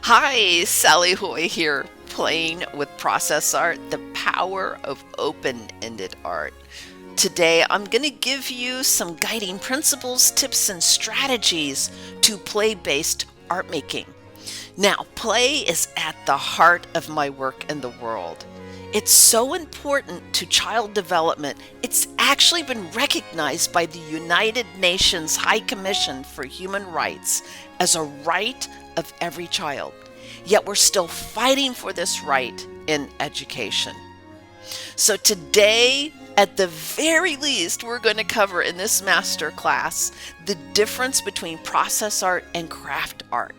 Hi, Sally Haughey here, playing with process art, the power of open-ended art. Today, I'm going to give you some guiding principles, tips, and strategies to play-based art making. Now, play is at the heart of my work in the world. It's so important to child development, it's actually been recognized by the United Nations High Commission for Human Rights as a right of every child. Yet we're still fighting for this right in education. So today, at the very least, we're going to cover in this master class the difference between process art and craft art.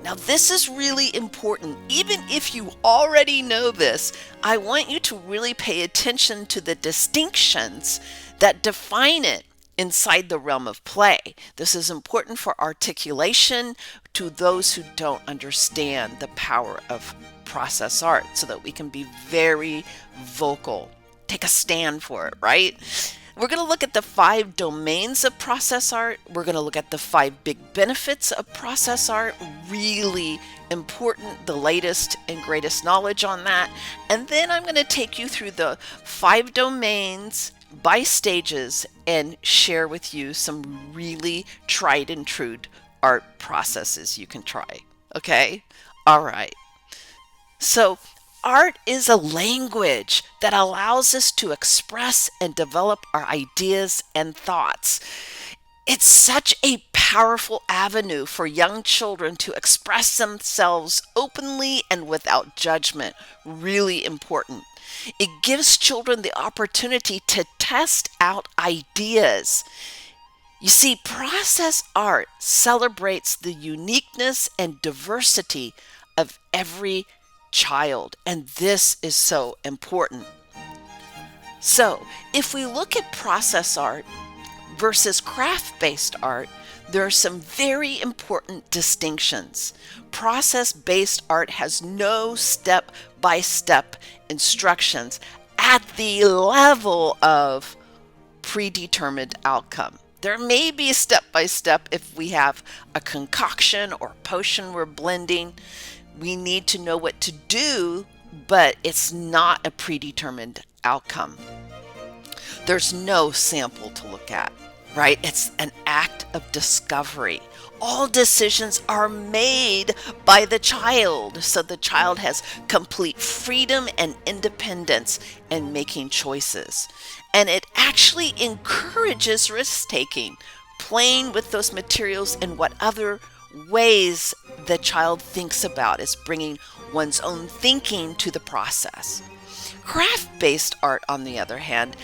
Now, this is really important. Even if you already know this, I want you to really pay attention to the distinctions that define it inside the realm of play. This is important for articulation to those who don't understand the power of process art so that we can be very vocal. Take a stand for it, right? We're going to look at the 5 domains of process art. We're going to look at the 5 big benefits of process art. Really important, the latest and greatest knowledge on that. And then I'm going to take you through the 5 domains by stages and share with you some really tried and true art processes you can try. Okay? All right. So, art is a language that allows us to express and develop our ideas and thoughts. It's such a powerful avenue for young children to express themselves openly and without judgment. Really important. It gives children the opportunity to test out ideas. You see, process art celebrates the uniqueness and diversity of every child, and this is so important. So, if we look at process art versus craft-based art, there are some very important distinctions. Process-based art has no step-by-step instructions at the level of predetermined outcome. There may be step-by-step if we have a concoction or potion we're blending. We need to know what to do, but it's not a predetermined outcome. There's no sample to look at, right? It's an act of discovery. All decisions are made by the child, so the child has complete freedom and independence in making choices. And it actually encourages risk-taking, playing with those materials in what other ways the child thinks about is bringing one's own thinking to the process. Craft-based art, on the other hand,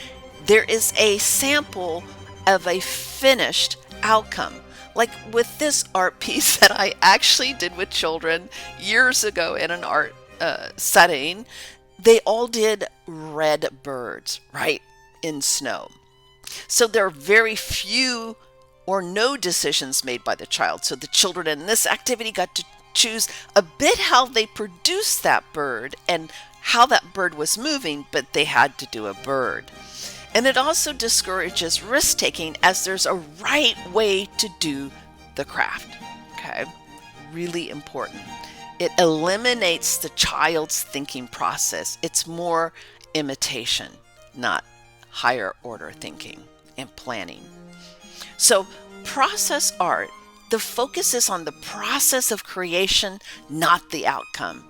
there is a sample of a finished outcome. Like with this art piece that I actually did with children years ago in an art setting, they all did red birds, right, in snow. So there are very few or no decisions made by the child. So the children in this activity got to choose a bit how they produced that bird and how that bird was moving, but they had to do a bird. And it also discourages risk-taking as there's a right way to do the craft. Okay, really important. It eliminates the child's thinking process. It's more imitation, not higher order thinking and planning. So, process art, the focus is on the process of creation, not the outcome.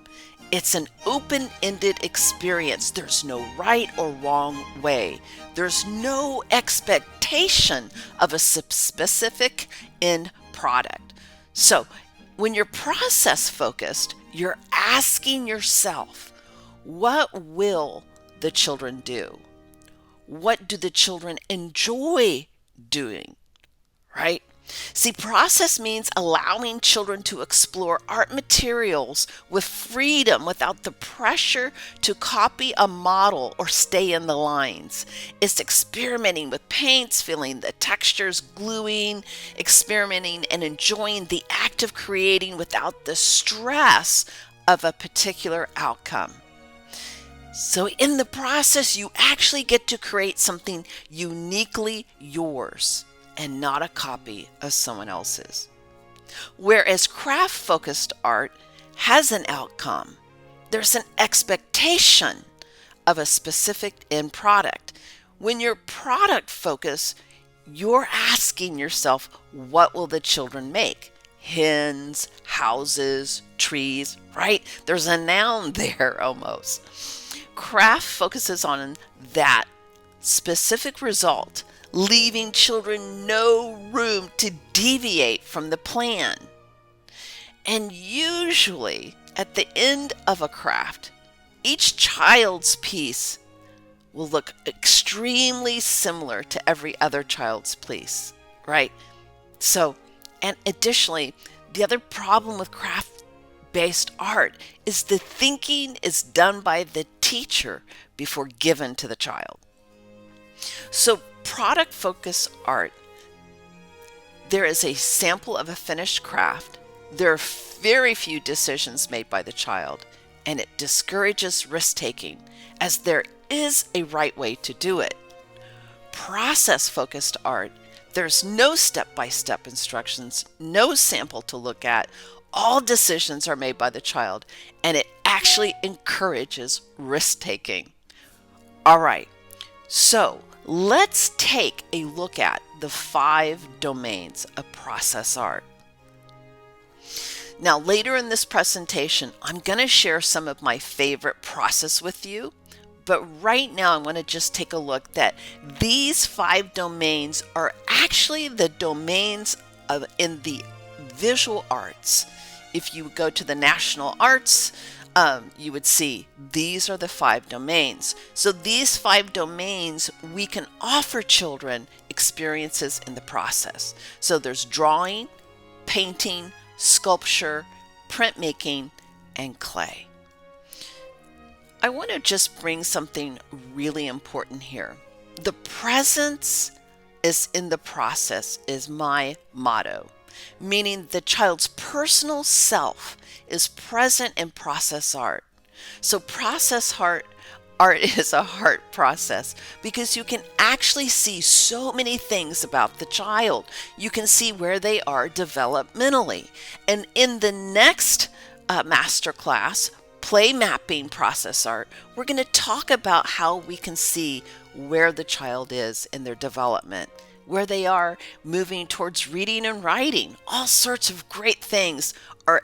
It's an open-ended experience. There's no right or wrong way. There's no expectation of a specific end product. So, when you're process focused, you're asking yourself, what will the children do? What do the children enjoy doing? Right? See, process means allowing children to explore art materials with freedom without the pressure to copy a model or stay in the lines. It's experimenting with paints, feeling the textures, gluing, experimenting and enjoying the act of creating without the stress of a particular outcome. So in the process, you actually get to create something uniquely yours and not a copy of someone else's. Whereas craft-focused art has an outcome. There's an expectation of a specific end product. When you're product focused, you're asking yourself, what will the children make? Hens, houses, trees, right? There's a noun there almost. Craft focuses on that specific result, leaving children no room to deviate from the plan. And usually, at the end of a craft, each child's piece will look extremely similar to every other child's piece, right? So, and additionally, the other problem with craft-based art is the thinking is done by the teacher before given to the child. So, product-focused art, there is a sample of a finished craft. There are very few decisions made by the child, and it discourages risk-taking, as there is a right way to do it. Process-focused art, there's no step-by-step instructions, no sample to look at. All decisions are made by the child, and it actually encourages risk-taking. All right, so let's take a look at the 5 domains of process art. Now, later in this presentation, I'm going to share some of my favorite process with you. But right now, I want to just take a look that these 5 domains are actually the domains in the visual arts. If you go to the national arts, you would see these are the 5 domains. So these 5 domains, we can offer children experiences in the process. So there's drawing, painting, sculpture, printmaking, and clay. I want to just bring something really important here. The presence is in the process is my motto, meaning the child's personal self is present in process art. So process art is a heart process because you can actually see so many things about the child. You can see where they are developmentally. And in the next masterclass, play mapping process art, we're going to talk about how we can see where the child is in their development, where they are moving towards reading and writing. All sorts of great things are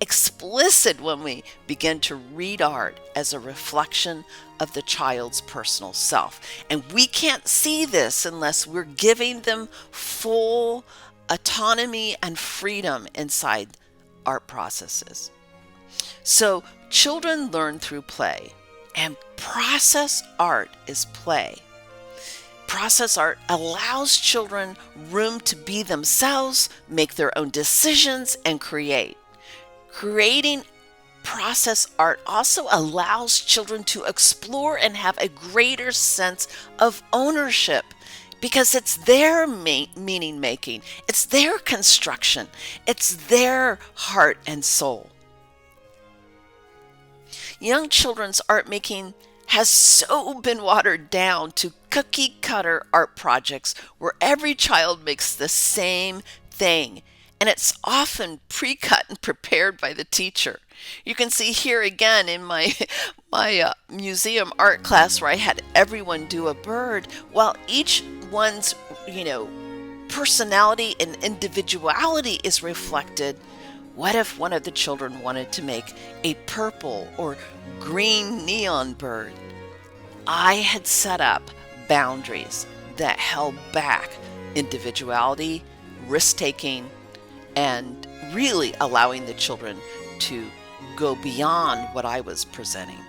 explicit when we begin to read art as a reflection of the child's personal self. And we can't see this unless we're giving them full autonomy and freedom inside art processes. So children learn through play, and process art is play. Process art allows children room to be themselves, make their own decisions, and create. Creating process art also allows children to explore and have a greater sense of ownership because it's their meaning making, it's their construction, it's their heart and soul. Young children's art making has so been watered down to cookie cutter art projects where every child makes the same thing. And it's often pre-cut and prepared by the teacher. You can see here again in my museum art class where I had everyone do a bird, while each one's personality and individuality is reflected. What if one of the children wanted to make a purple or green neon bird? I had set up boundaries that held back individuality, risk-taking, and really allowing the children to go beyond what I was presenting.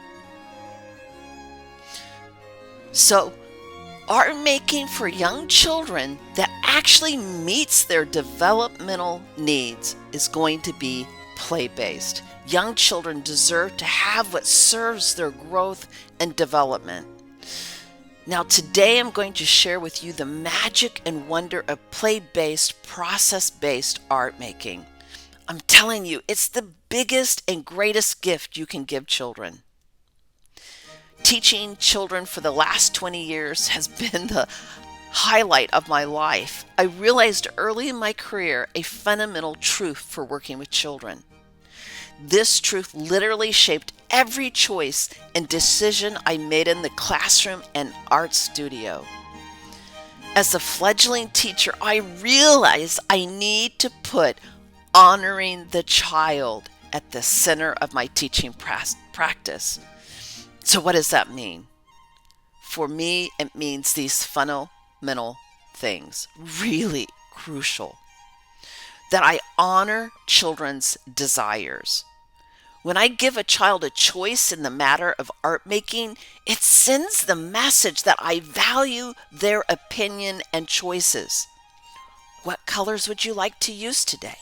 So, art making for young children that actually meets their developmental needs is going to be play-based. Young children deserve to have what serves their growth and development. Now today I'm going to share with you the magic and wonder of play-based, process-based art making. I'm telling you, it's the biggest and greatest gift you can give children. Teaching children for the last 20 years has been the highlight of my life. I realized early in my career a fundamental truth for working with children. This truth literally shaped every choice and decision I made in the classroom and art studio. As a fledgling teacher, I realized I need to put honoring the child at the center of my teaching practice. So what does that mean? For me, it means these fundamental things, really crucial. That I honor children's desires. When I give a child a choice in the matter of art making, it sends the message that I value their opinion and choices. What colors would you like to use today?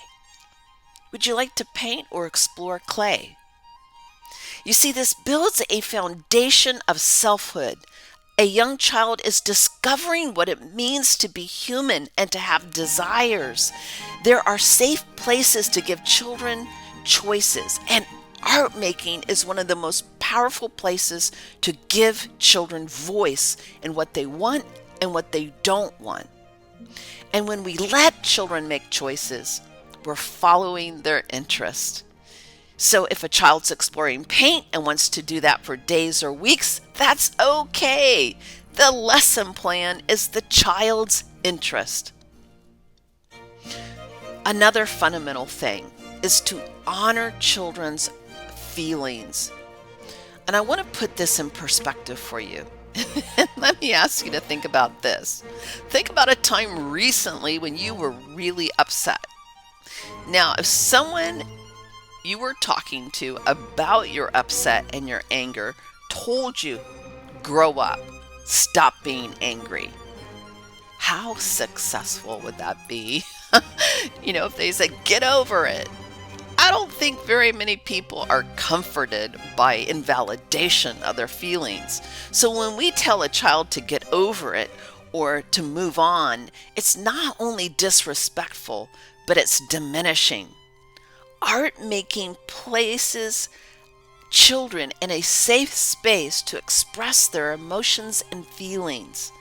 Would you like to paint or explore clay? You see, this builds a foundation of selfhood. A young child is discovering what it means to be human and to have desires. There are safe places to give children choices, and art making is one of the most powerful places to give children voice in what they want and what they don't want. And when we let children make choices, we're following their interest. So if a child's exploring paint and wants to do that for days or weeks, that's okay. The lesson plan is the child's interest. Another fundamental thing is to honor children's feelings. And I want to put this in perspective for you. Let me ask you to think about this. Think about a time recently when you were really upset. Now, if someone you were talking to about your upset and your anger told you, grow up, stop being angry, how successful would that be? If they said, get over it. I don't think very many people are comforted by invalidation of their feelings. So when we tell a child to get over it or to move on, it's not only disrespectful, but it's diminishing. Art making places children in a safe space to express their emotions and feelings.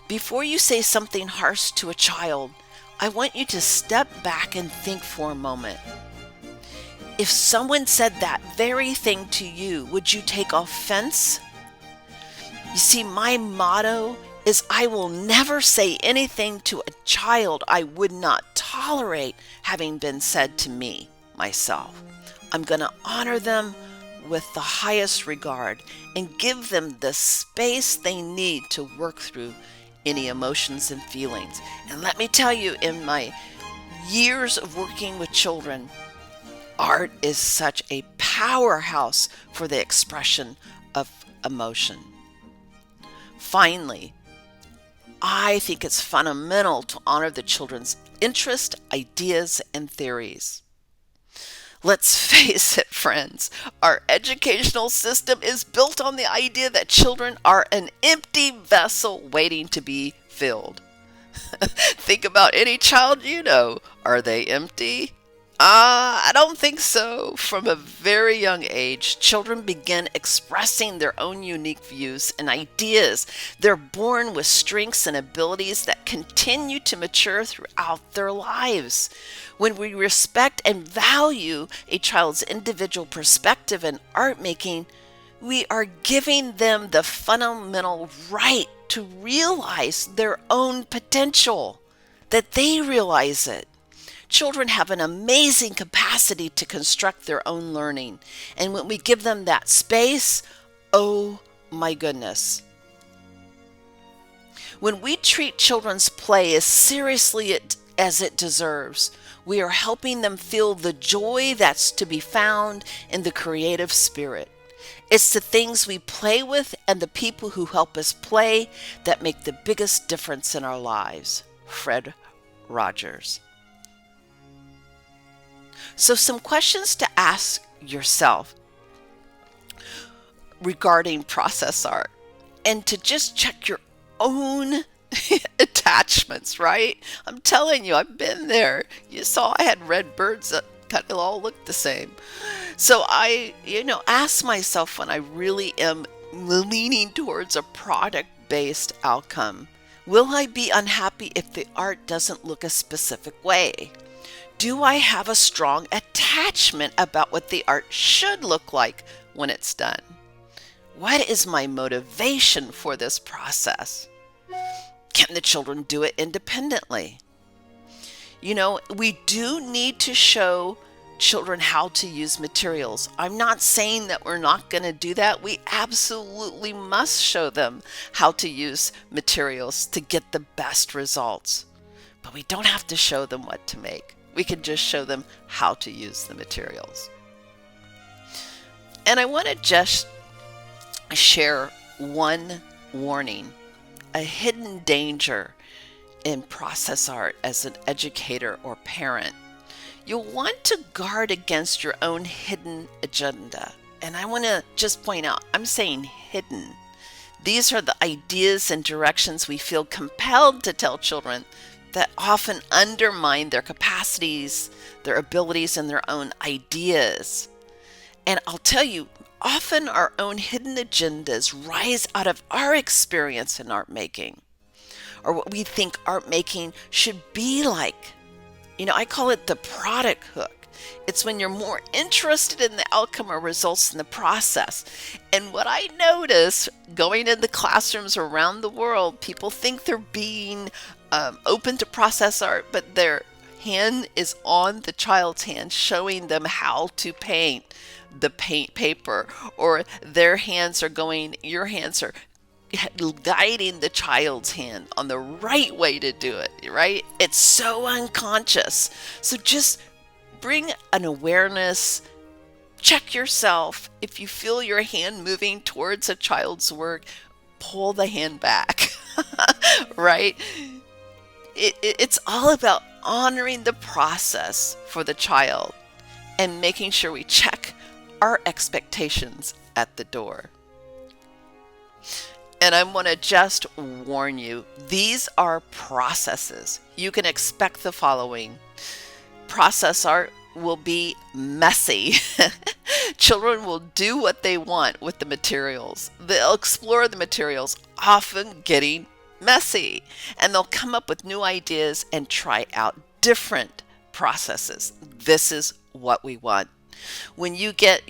Before you say something harsh to a child, I want you to step back and think for a moment. If someone said that very thing to you, would you take offense? You see, my motto is I will never say anything to a child I would not tolerate having been said to me, myself. I'm going to honor them with the highest regard and give them the space they need to work through any emotions and feelings. And let me tell you, in my years of working with children, art is such a powerhouse for the expression of emotion. Finally, I think it's fundamental to honor the children's interest, ideas, and theories. Let's face it, friends, our educational system is built on the idea that children are an empty vessel waiting to be filled. Think about any child you know. Are they empty? I don't think so. From a very young age, children begin expressing their own unique views and ideas. They're born with strengths and abilities that continue to mature throughout their lives. When we respect and value a child's individual perspective in art making, we are giving them the fundamental right to realize their own potential, that they realize it. Children have an amazing capacity to construct their own learning. And when we give them that space, oh my goodness. When we treat children's play as seriously as it deserves, we are helping them feel the joy that's to be found in the creative spirit. It's the things we play with and the people who help us play that make the biggest difference in our lives. Fred Rogers. So some questions to ask yourself regarding process art, and to just check your own attachments, right? I'm telling you, I've been there. You saw I had red birds that kind of all look the same. So I, ask myself when I really am leaning towards a product-based outcome, will I be unhappy if the art doesn't look a specific way? Do I have a strong attachment about what the art should look like when it's done? What is my motivation for this process? Can the children do it independently? We do need to show children how to use materials. I'm not saying that we're not going to do that. We absolutely must show them how to use materials to get the best results. But we don't have to show them what to make. We can just show them how to use the materials. And I want to just share one warning, a hidden danger in process art as an educator or parent. You'll want to guard against your own hidden agenda. And I want to just point out, I'm saying hidden. These are the ideas and directions we feel compelled to tell children that often undermine their capacities, their abilities, and their own ideas. And I'll tell you, often our own hidden agendas rise out of our experience in art making, or what we think art making should be like. I call it the product hook. It's when you're more interested in the outcome or results than the process. And what I notice going into classrooms around the world, people think they're being open to process art, but their hand is on the child's hand, showing them how to paint the paint paper, or your hands are guiding the child's hand on the right way to do it, right? It's so unconscious. So just bring an awareness, check yourself. If you feel your hand moving towards a child's work, pull the hand back, right? It's all about honoring the process for the child and making sure we check our expectations at the door. And I want to just warn you, these are processes. You can expect the following. Process art will be messy. Children will do what they want with the materials. They'll explore the materials, often getting messy. And they'll come up with new ideas and try out different processes. This is what we want. When you get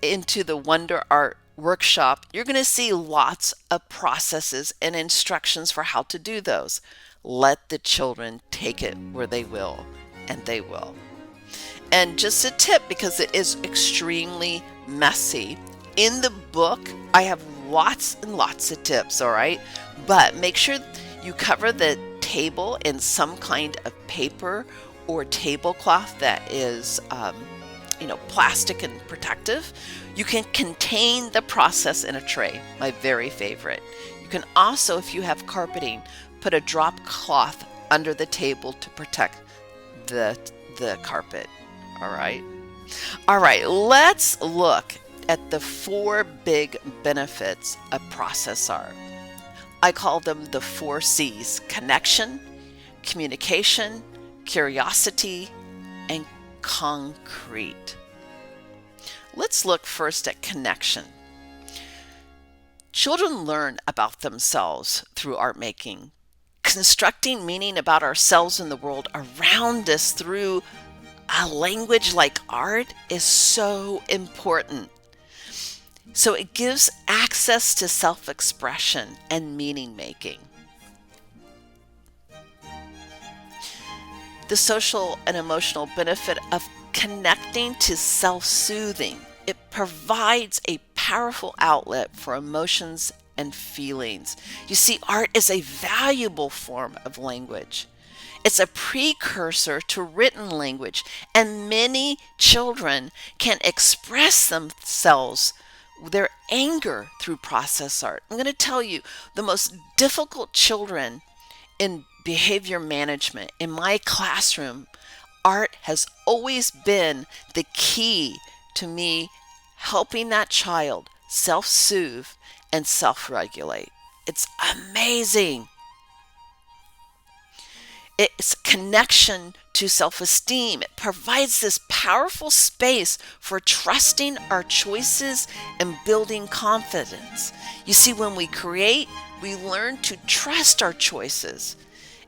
into the Wonder Art workshop, you're going to see lots of processes and instructions for how to do those. Let the children take it where they will, and they will. And just a tip, because it is extremely messy, in the book I have lots and lots of tips, all right? But make sure you cover the table in some kind of paper or tablecloth that is plastic and protective. You can contain the process in a tray, my very favorite. You can also, if you have carpeting, put a drop cloth under the table to protect the carpet. All right, let's look at the 4 big benefits of process art. I call them the 4 C's: connection, communication, curiosity, and concrete. Let's look first at connection. Children learn about themselves through art making. Constructing meaning about ourselves and the world around us through a language like art is so important. So it gives access to self-expression and meaning making. The social and emotional benefit of connecting to self-soothing. It provides a powerful outlet for emotions and feelings. You see, art is a valuable form of language. It's a precursor to written language, and many children can express themselves, their anger, through process art. I'm going to tell you, the most difficult children in behavior management in my classroom, art has always been the key to me helping that child self-soothe and self-regulate. It's amazing. It's connection to self-esteem. It provides this powerful space for trusting our choices and building confidence. You see, when we create, we learn to trust our choices.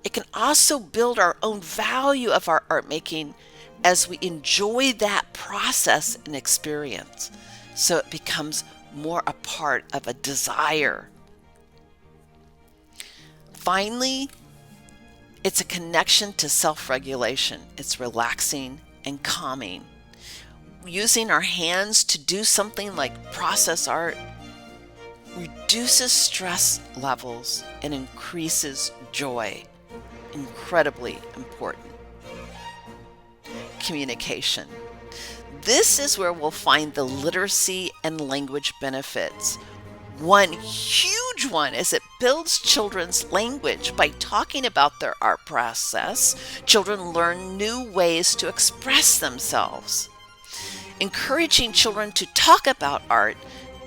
It can also build our own value of our art making as we enjoy that process and experience. So it becomes more a part of a desire. Finally, it's a connection to self-regulation. It's relaxing and calming. Using our hands to do something like process art reduces stress levels and increases joy. Incredibly important. Communication. This is where we'll find the literacy and language benefits. One huge one is it builds children's language. By talking about their art process, children learn new ways to express themselves. Encouraging children to talk about art,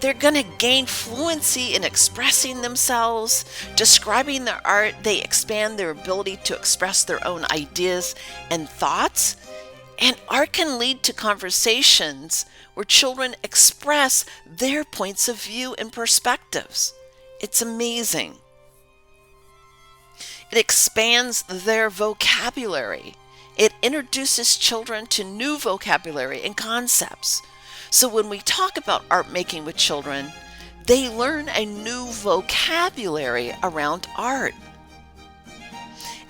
they're going to gain fluency in expressing themselves. Describing their art, they expand their ability to express their own ideas and thoughts. And art can lead to conversations where children express their points of view and perspectives. It's amazing. It expands their vocabulary. It introduces children to new vocabulary and concepts. So when we talk about art making with children, they learn a new vocabulary around art.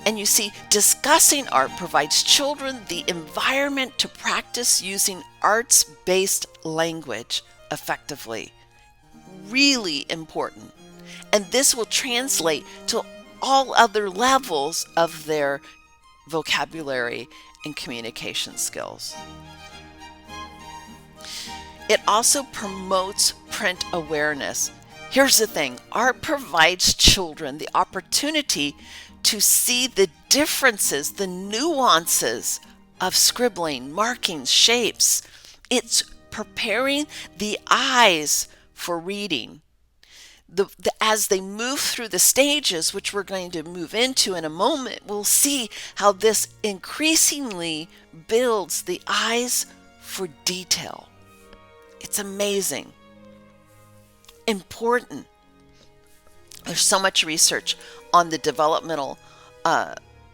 And you see, discussing art provides children the environment to practice using arts-based language effectively. Really important. And this will translate to all other levels of their vocabulary and communication skills. It also promotes print awareness. Here's the thing, art provides children the opportunity to see the differences, the nuances of scribbling, markings, shapes. It's preparing the eyes for reading. As they move through the stages, which we're going to move into in a moment, we'll see how this increasingly builds the eyes for detail. It's amazing. Important. There's so much research on the developmental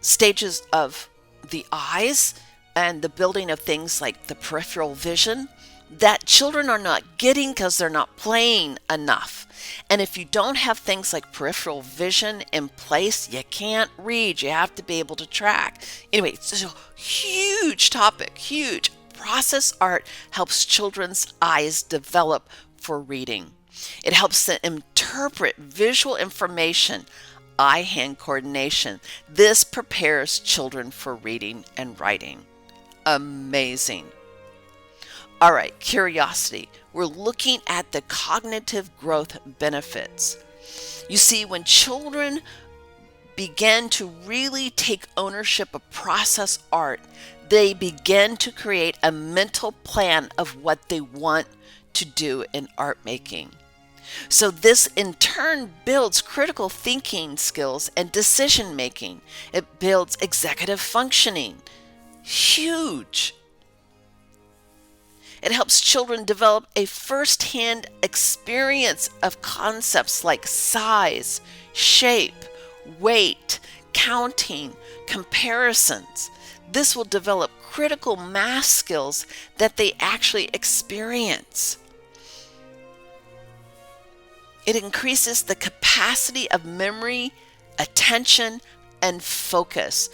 stages of the eyes and the building of things like the peripheral vision that children are not getting because they're not playing enough. And if you don't have things like peripheral vision in place, you can't read. You have to be able to track. Anyway, it's a huge topic, huge. Process art helps children's eyes develop for reading. It helps them interpret visual information, eye-hand coordination. This prepares children for reading and writing. Amazing. All right, curiosity. We're looking at the cognitive growth benefits. You see, when children begin to really take ownership of process art, they begin to create a mental plan of what they want to do in art making. So this in turn builds critical thinking skills and decision making. It builds executive functioning. Huge. It helps children develop a first-hand experience of concepts like size, shape, weight, counting, comparisons. This will develop critical math skills that they actually experience. It increases the capacity of memory, attention, and focus.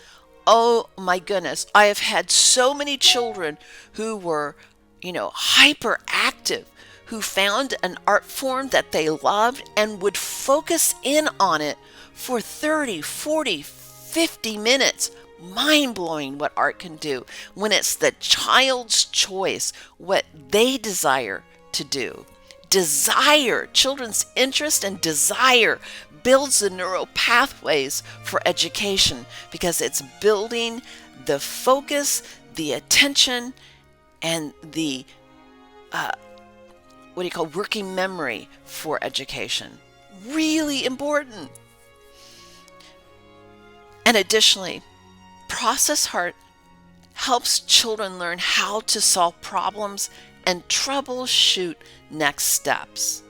Oh my goodness, I have had so many children who were, hyperactive, who found an art form that they loved and would focus in on it for 30, 40, 50 minutes. Mind-blowing what art can do when it's the child's choice, what they desire to do. Desire, children's interest and desire builds the neural pathways for education because it's building the focus, the attention, and the working memory for education. Really important. And additionally, process art helps children learn how to solve problems and troubleshoot next steps.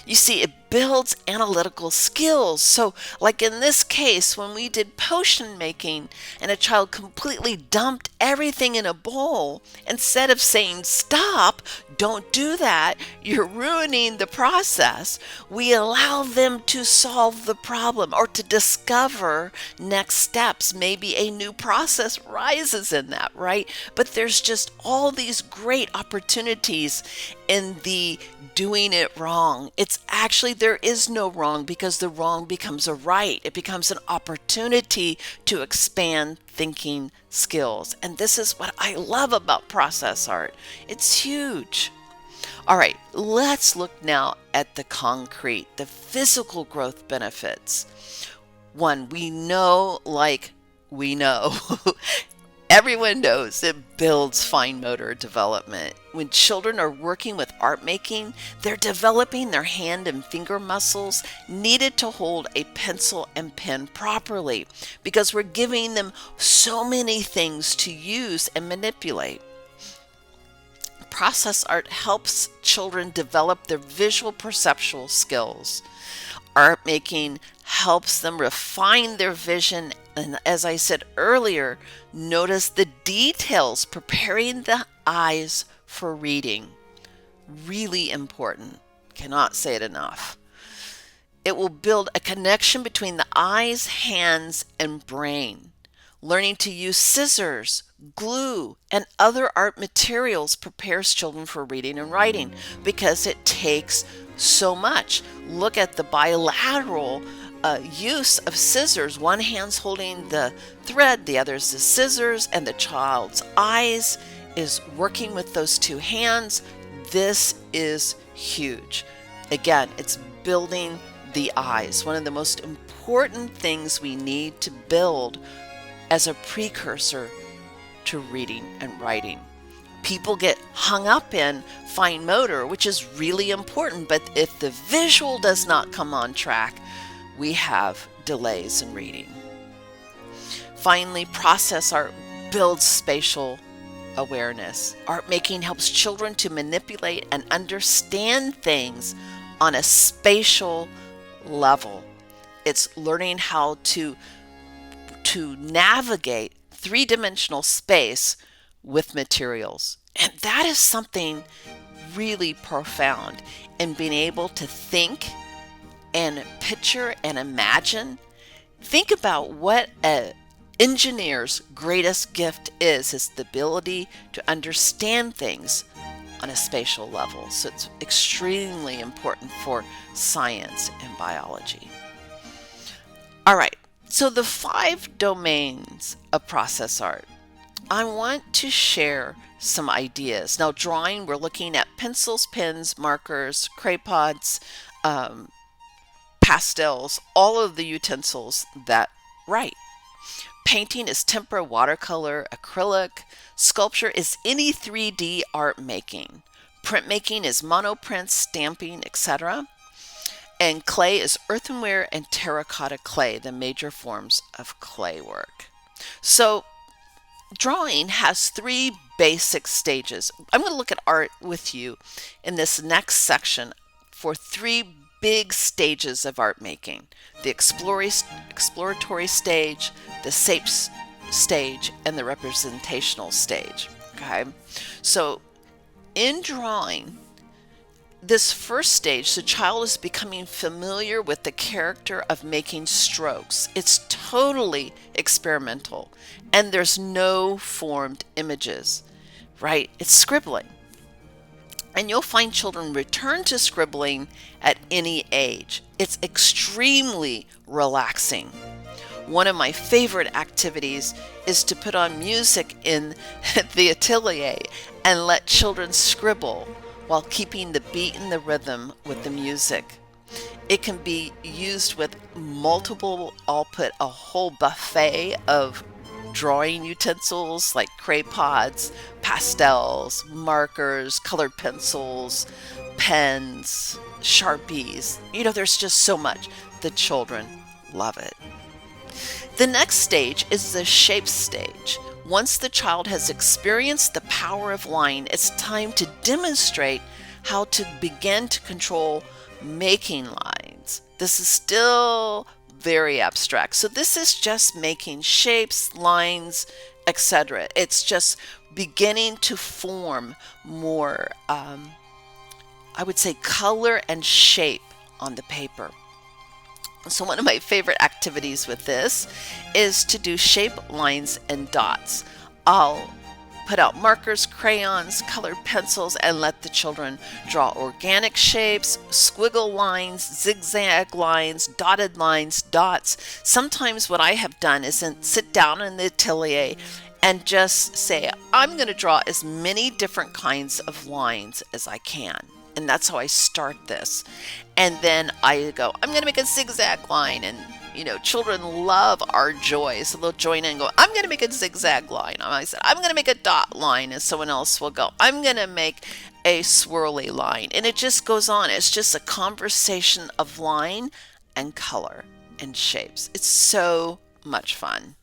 You see, it builds analytical skills. So, like in this case, when we did potion making and a child completely dumped everything in a bowl, instead of saying, stop, don't do that, you're ruining the process, we allow them to solve the problem or to discover next steps. Maybe a new process rises in that, right? But there's just all these great opportunities in the doing it wrong. It's actually, there is no wrong, because the wrong becomes a right. It becomes an opportunity to expand thinking skills. And this is what I love about process art. It's huge. All right, let's look now at the concrete, the physical growth benefits. One, we know, everyone knows it builds fine motor development. When children are working with art making, they're developing their hand and finger muscles needed to hold a pencil and pen properly, because we're giving them so many things to use and manipulate. Process art helps children develop their visual perceptual skills. Art making helps them refine their vision, and as I said earlier, notice the details, preparing the eyes for reading. Really important. Cannot say it enough. It will build a connection between the eyes, hands, and brain. Learning to use scissors, glue, and other art materials prepares children for reading and writing, because it takes so much. Look at the bilateral use of scissors. One hand's holding the thread, the other's the scissors, and the child's eyes is working with those two hands. This is huge. Again, it's building the eyes. One of the most important things we need to build as a precursor to reading and writing. People get hung up in fine motor, which is really important, but if the visual does not come on track, we have delays in reading. Finally, process art builds spatial awareness. Art making helps children to manipulate and understand things on a spatial level. It's learning how to navigate three-dimensional space with materials. And that is something really profound in being able to think and picture and imagine. Think about what an engineer's greatest gift is the ability to understand things on a spatial level. So it's extremely important for science and biology. All right, so the 5 domains of process art. I want to share some ideas. Now, drawing, we're looking at pencils, pens, markers, crayones, pastels, all of the utensils that write. Painting is tempera, watercolor, acrylic. Sculpture is any 3D art making. Printmaking is monoprints, stamping, etc. And clay is earthenware and terracotta clay, the major forms of clay work. So drawing has 3 basic stages. I'm going to look at art with you in this next section for 3 big stages of art making: the exploratory stage, the shape stage, and the representational stage. Okay, so in drawing, this first stage, the child is becoming familiar with the character of making strokes. It's totally experimental, and there's no formed images, right? It's scribbling. And you'll find children return to scribbling at any age. It's extremely relaxing. One of my favorite activities is to put on music in the atelier and let children scribble while keeping the beat and the rhythm with the music. It can be used with multiple, I'll put a whole buffet of drawing utensils like crayons, pastels, markers, colored pencils, pens, Sharpies. You know, there's just so much. The children love it. The next stage is the shape stage. Once the child has experienced the power of line, it's time to demonstrate how to begin to control making lines. This is still very abstract. So this is just making shapes, lines, etc. It's just beginning to form more, I would say, color and shape on the paper. So one of my favorite activities with this is to do shape, lines, and dots. I'll put out markers, crayons, colored pencils, and let the children draw organic shapes, squiggle lines, zigzag lines, dotted lines, dots. Sometimes what I have done is sit down in the atelier and just say, I'm going to draw as many different kinds of lines as I can. And that's how I start this. And then I go, I'm going to make a zigzag line. And, children love our joy. So they'll join in and go, I'm going to make a zigzag line. And I said, I'm going to make a dot line. And someone else will go, I'm going to make a swirly line. And it just goes on. It's just a conversation of line and color and shapes. It's so much fun.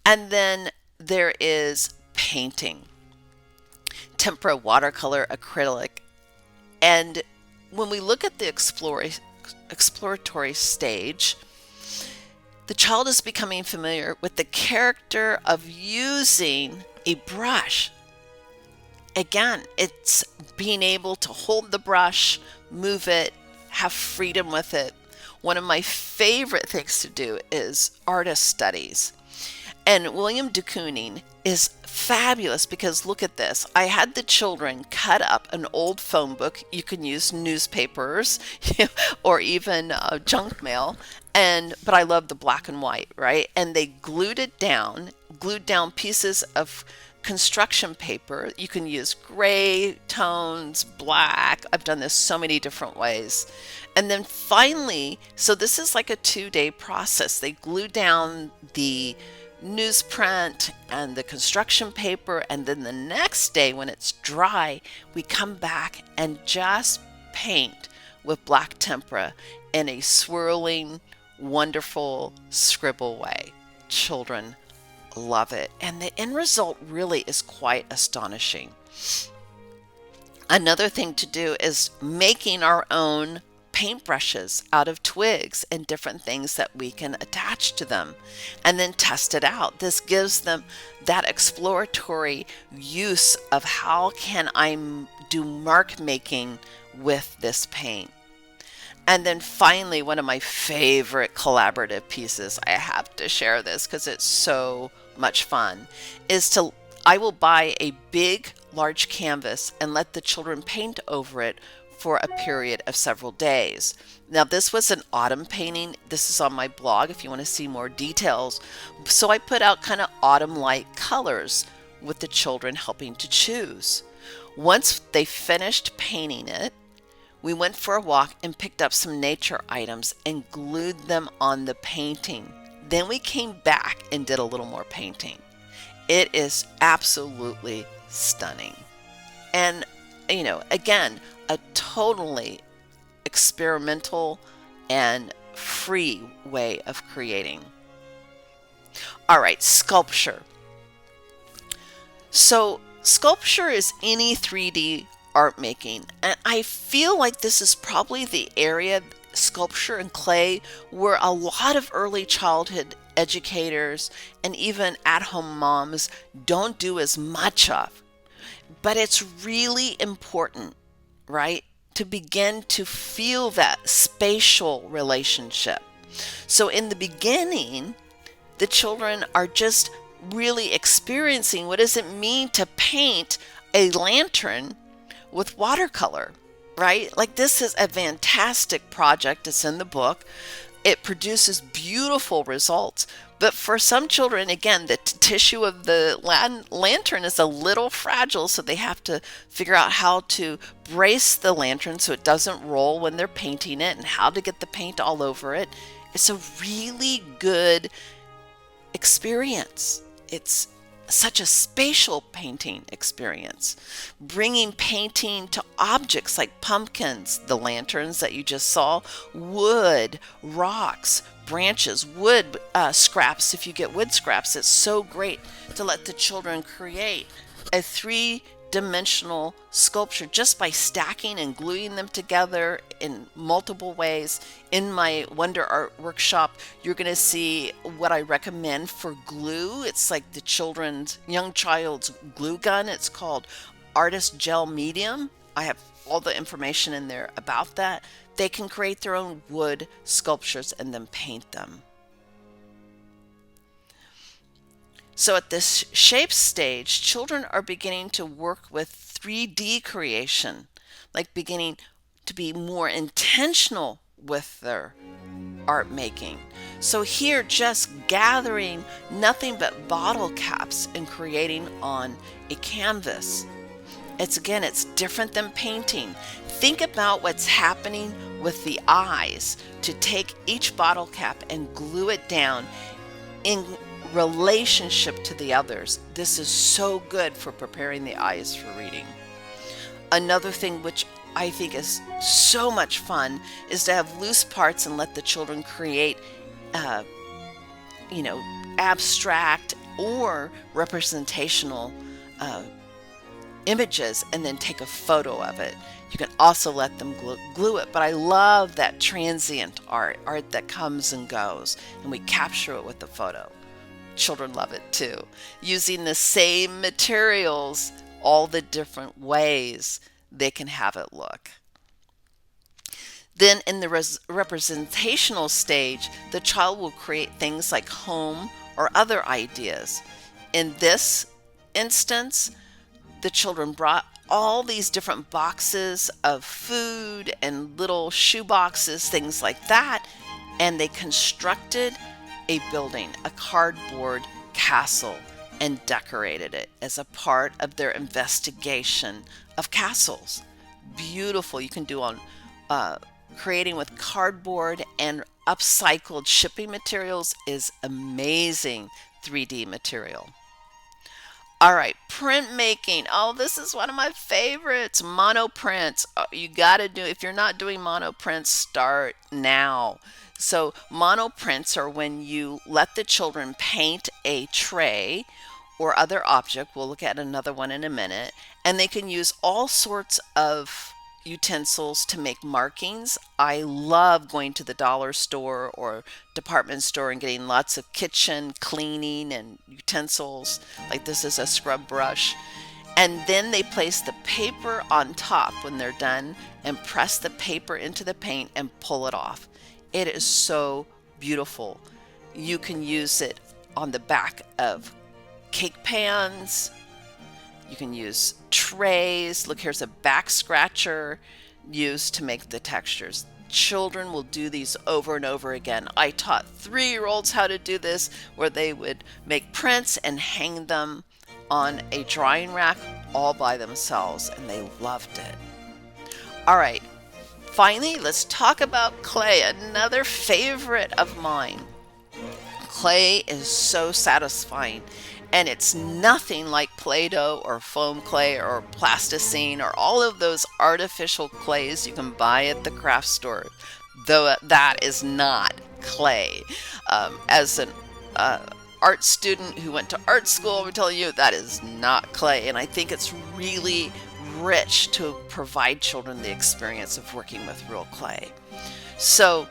And then there is painting. Tempera, watercolor, acrylic. And when we look at the exploratory stage, the child is becoming familiar with the character of using a brush. Again, it's being able to hold the brush, move it, have freedom with it. One of my favorite things to do is artist studies. And William de Kooning is fabulous because look at this. I had the children cut up an old phone book. You can use newspapers or even junk mail. But I love the black and white, right? And they glued down pieces of construction paper. You can use gray tones, black. I've done this so many different ways. And then finally, so this is like a 2-day process. They glue down the newsprint and the construction paper, and then the next day when it's dry, we come back and just paint with black tempera in a swirling, wonderful scribble way. Children love it, and the end result really is quite astonishing. Another thing to do is making our own paintbrushes out of twigs and different things that we can attach to them and then test it out. This gives them that exploratory use of how can I do mark making with this paint. And then finally, one of my favorite collaborative pieces, I have to share this because it's so much fun, is I will buy a big, large canvas and let the children paint over it for a period of several days. Now this was an autumn painting. This is on my blog if you want to see more details. So I put out kind of autumn-like colors with the children helping to choose. Once they finished painting it, we went for a walk and picked up some nature items and glued them on the painting. Then we came back and did a little more painting. It is absolutely stunning. And again, a totally experimental and free way of creating. All right, sculpture. So sculpture is any 3D art making, and I feel like this is probably the area, sculpture and clay, where a lot of early childhood educators and even at-home moms don't do as much of. But it's really important, right, to begin to feel that spatial relationship. So in the beginning, the children are just really experiencing what does it mean to paint a lantern with watercolor, right? Like this is a fantastic project. It's in the book. It produces beautiful results. But for some children, again, the tissue of the lantern is a little fragile, so they have to figure out how to brace the lantern so it doesn't roll when they're painting it and how to get the paint all over it. It's a really good experience. It's such a spatial painting experience. Bringing painting to objects like pumpkins, the lanterns that you just saw, wood, rocks, branches, wood scraps. If you get wood scraps, it's so great to let the children create a three-dimensional sculpture just by stacking and gluing them together in multiple ways. In my Wonder Art workshop, you're going to see what I recommend for glue. It's like the young child's glue gun. It's called Artist Gel Medium. I have all the information in there about that. They can create their own wood sculptures and then paint them. So at this shape stage, children are beginning to work with 3D creation, like beginning to be more intentional with their art making. So here, just gathering nothing but bottle caps and creating on a canvas. It's different than painting. Think about what's happening with the eyes to take each bottle cap and glue it down in relationship to the others. This is so good for preparing the eyes for reading. Another thing which I think is so much fun is to have loose parts and let the children create, abstract or representational images and then take a photo of it. You can also let them glue it, but I love that transient art that comes and goes, and we capture it with the photo. Children love it too. Using the same materials, all the different ways they can have it look. Then in the representational stage, the child will create things like home or other ideas. In this instance, the children brought all these different boxes of food and little shoe boxes, things like that, and they constructed a building, a cardboard castle, and decorated it as a part of their investigation of castles. Beautiful. You can do on creating with cardboard and upcycled shipping materials is amazing 3D material. All right, printmaking. Oh, this is one of my favorites. Monoprints. You got to do, if you're not doing monoprints, start now. So monoprints are when you let the children paint a tray or other object. We'll look at another one in a minute. And they can use all sorts of utensils to make markings. I love going to the dollar store or department store and getting lots of kitchen cleaning and utensils. Like this is a scrub brush. And then they place the paper on top when they're done and press the paper into the paint and pull it off. It is so beautiful. You can use it on the back of cake pans. You can use trays. Look, here's a back scratcher used to make the textures. Children will do these over and over again. I taught 3-year-olds how to do this, where they would make prints and hang them on a drying rack all by themselves, and they loved it. All right, finally, let's talk about clay, another favorite of mine. Clay is so satisfying. And it's nothing like Play-Doh or foam clay or plasticine or all of those artificial clays you can buy at the craft store, though that is not clay. As an art student who went to art school, I'm telling you that is not clay. And I think it's really rich to provide children the experience of working with real clay. So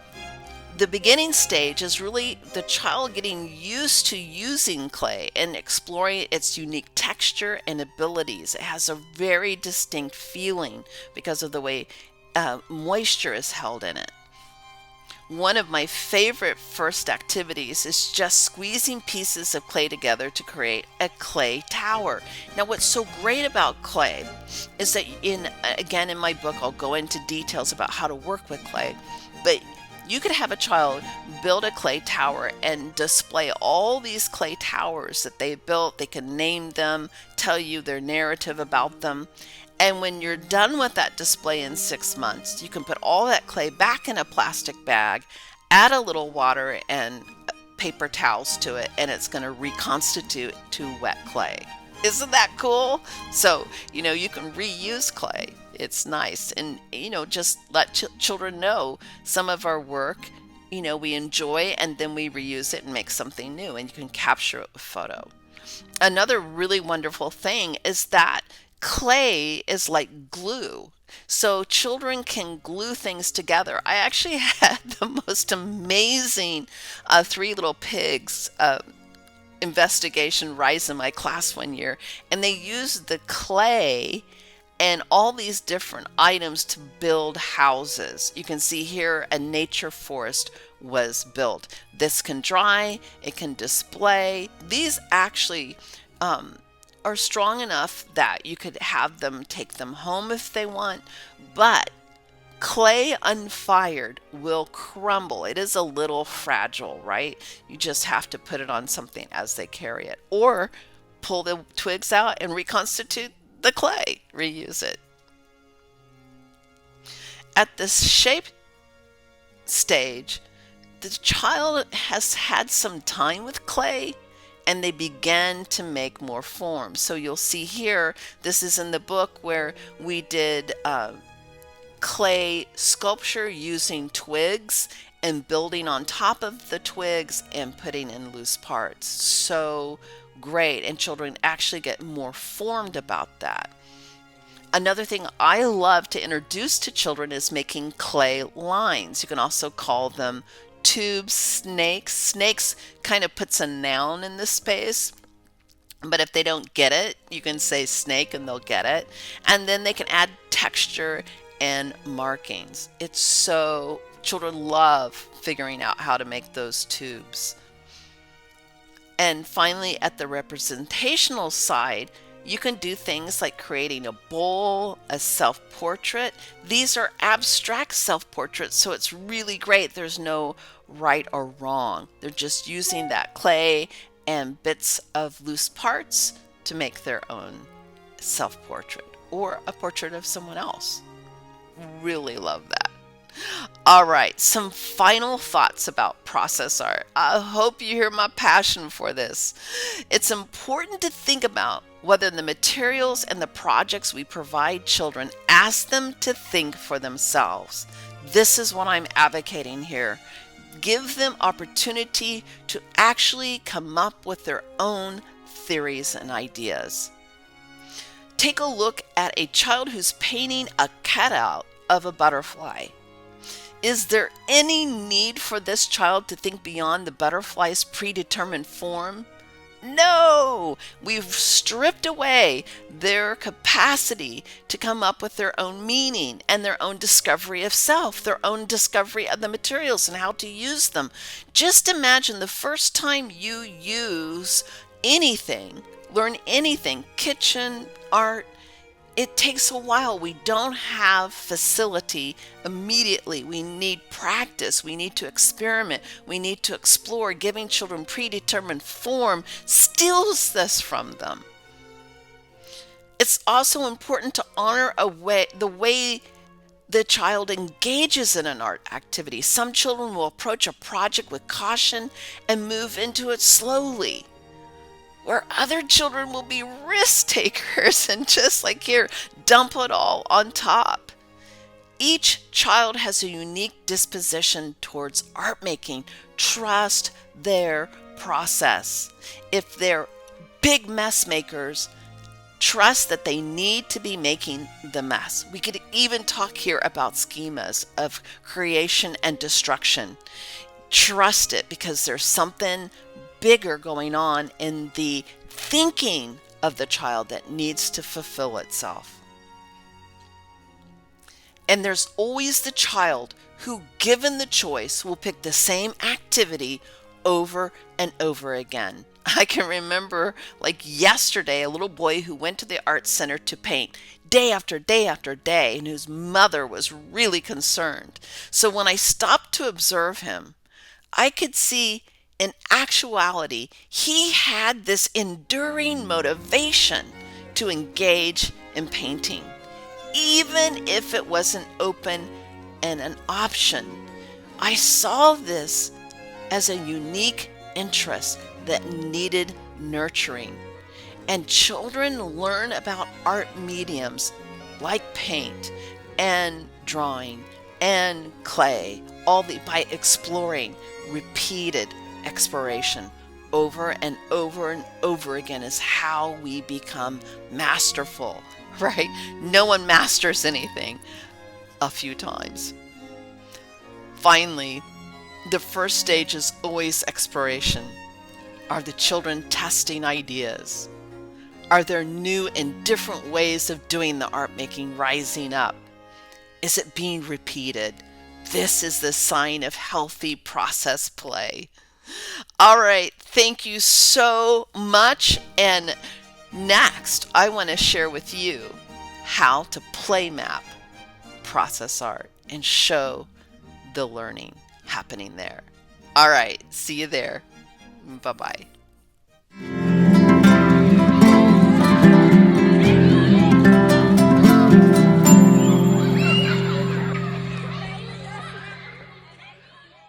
the beginning stage is really the child getting used to using clay and exploring its unique texture and abilities. It has a very distinct feeling because of the way moisture is held in it. One of my favorite first activities is just squeezing pieces of clay together to create a clay tower. Now, what's so great about clay is that in my book, I'll go into details about how to work with clay, but you could have a child build a clay tower and display all these clay towers that they built. They can name them, tell you their narrative about them. And when you're done with that display in 6 months, you can put all that clay back in a plastic bag, add a little water and paper towels to it, and it's going to reconstitute to wet clay. Isn't that cool? So, you can reuse clay. It's nice. And, just let children know some of our work we enjoy, and then we reuse it and make something new, and you can capture it with photo. Another really wonderful thing is that clay is like glue. So children can glue things together. I actually had the most amazing Three Little Pigs investigation rise in my class one year, and they used the clay and all these different items to build houses. You can see here a nature forest was built. This can dry, it can display. These actually are strong enough that you could have them take them home if they want, but clay unfired will crumble. It is a little fragile, right? You just have to put it on something as they carry it, or pull the twigs out and reconstitute the clay, reuse it. At the shape stage, the child has had some time with clay and they begin to make more forms. So you'll see here, this is in the book where we did clay sculpture using twigs and building on top of the twigs and putting in loose parts. So great, and children actually get more formed about that. Another thing I love to introduce to children is making clay lines. You can also call them tubes, snakes. Snakes kind of puts a noun in this space, but if they don't get it, you can say snake and they'll get it. And then they can add texture and markings. It's so, children love figuring out how to make those tubes. And finally, at the representational side, you can do things like creating a bowl, a self-portrait. These are abstract self-portraits, so it's really great. There's no right or wrong. They're just using that clay and bits of loose parts to make their own self-portrait or a portrait of someone else. Really love that. All right, some final thoughts about process art. I hope you hear my passion for this. It's important to think about whether the materials and the projects we provide children ask them to think for themselves. This is what I'm advocating here. Give them opportunity to actually come up with their own theories and ideas. Take a look at a child who's painting a cutout of a butterfly. Is there any need for this child to think beyond the butterfly's predetermined form? No! We've stripped away their capacity to come up with their own meaning and their own discovery of self, their own discovery of the materials and how to use them. Just imagine the first time you use anything, learn anything, kitchen, art. It takes a while. We don't have facility immediately. We need practice. We need to experiment. We need to explore. Giving children predetermined form steals this from them. It's also important to honor the way the child engages in an art activity. Some children will approach a project with caution and move into it slowly, where other children will be risk takers and just like here, dump it all on top. Each child has a unique disposition towards art making. Trust their process. If they're big mess makers, trust that they need to be making the mess. We could even talk here about schemas of creation and destruction. Trust it, because there's something bigger going on in the thinking of the child that needs to fulfill itself. And there's always the child who, given the choice, will pick the same activity over and over again. I can remember like yesterday, a little boy who went to the art center to paint day after day after day, and whose mother was really concerned. So when I stopped to observe him, I could see in actuality, he had this enduring motivation to engage in painting, even if it wasn't open and an option. I saw this as a unique interest that needed nurturing. And children learn about art mediums like paint and drawing and clay, all by exploring. Repeated exploration over and over and over again is how we become masterful, right? No one masters anything a few times. Finally, the first stage is always exploration. Are the children testing ideas? Are there new and different ways of doing the art making rising up? Is it being repeated? This is the sign of healthy process play. All right, thank you so much. And next, I want to share with you how to play map process art and show the learning happening there. All right, see you there. Bye-bye.